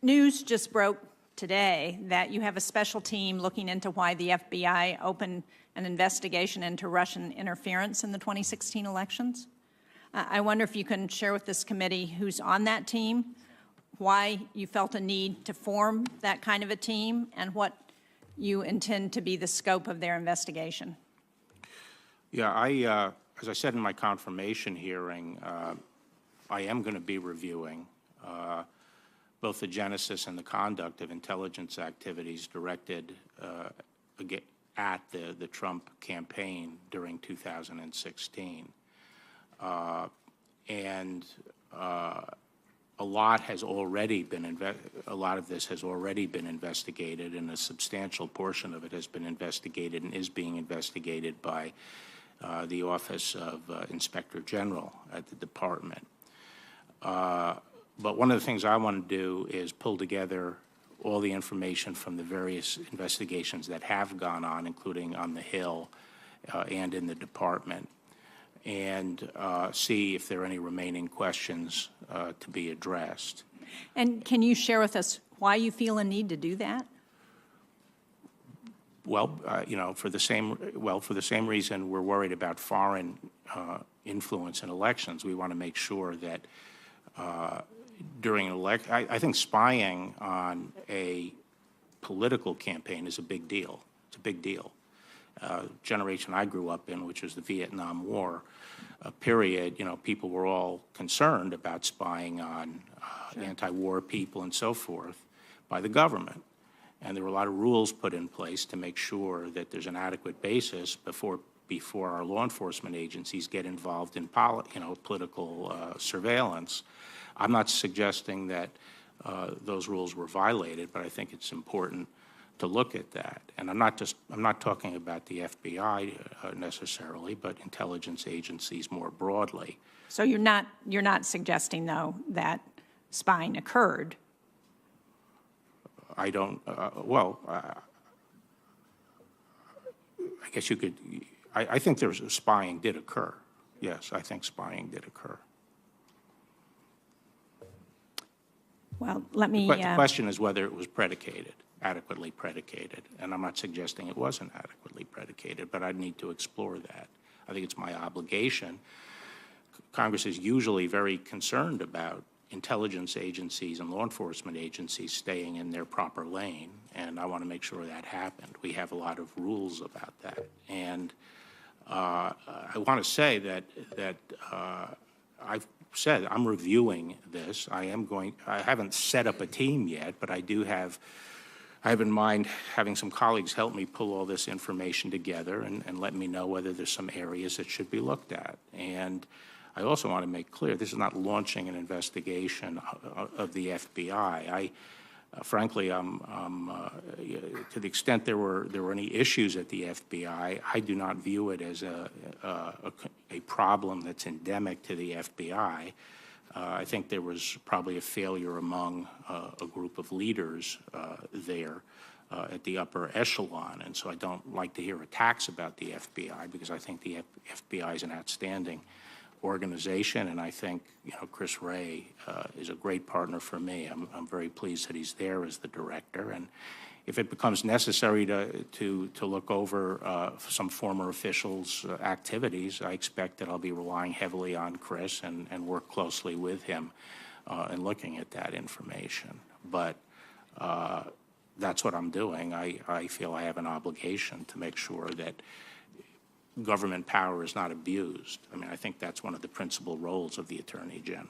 News just broke today that you have a special team looking into why the FBI opened an investigation into Russian interference in the 2016 elections. I wonder if you can share with this committee who's on that team, why you felt a need to form that kind of a team, and what you intend to be the scope of their investigation. Yeah, as I said in my confirmation hearing, I am going to be reviewing both the genesis and the conduct of intelligence activities directed at the Trump campaign during 2016. A lot of this has already been investigated, and a substantial portion of it has been investigated and is being investigated by the Office of Inspector General at the department. But one of the things I want to do is pull together all the information from the various investigations that have gone on, including on the Hill and in the department, and see if there are any remaining questions to be addressed. And can you share with us why you feel a need to do that? Well, for the same reason we're worried about foreign influence in elections. We want to make sure that during an election, I think spying on a political campaign is a big deal. It's a big deal. Generation I grew up in, which was the Vietnam War period, people were all concerned about spying on anti-war people and so forth by the government. And there were a lot of rules put in place to make sure that there's an adequate basis before our law enforcement agencies get involved in political surveillance. I'm not suggesting that those rules were violated, but I think it's important to look at that. And I'm not talking about the FBI necessarily, but intelligence agencies more broadly. So you're not suggesting, though, that spying occurred? I don't. I guess you could. I think spying did occur. Yes, I think spying did occur. Well, let me. But the question is whether it was adequately predicated, and I'm not suggesting it wasn't adequately predicated, but I need to explore that. I think it's my obligation. Congress is usually very concerned about intelligence agencies and law enforcement agencies staying in their proper lane, and I want to make sure that happened. We have a lot of rules about that, and I want to say that I've said I'm reviewing this. I haven't set up a team yet, but I have in mind having some colleagues help me pull all this information together and let me know whether there's some areas that should be looked at. And I also want to make clear this is not launching an investigation of the FBI. Frankly, to the extent there were any issues at the FBI, I do not view it as a problem that's endemic to the FBI. I think there was probably a failure among a group of leaders there at the upper echelon, and so I don't like to hear attacks about the FBI because I think the FBI is an outstanding organization, and I think Chris Wray is a great partner for me. I'm very pleased that he's there as the director, and if it becomes necessary to look over some former officials' activities, I expect that I'll be relying heavily on Chris and work closely with him in looking at that information. But that's what I'm doing. I feel I have an obligation to make sure that government power is not abused. I mean, I think that's one of the principal roles of the Attorney General.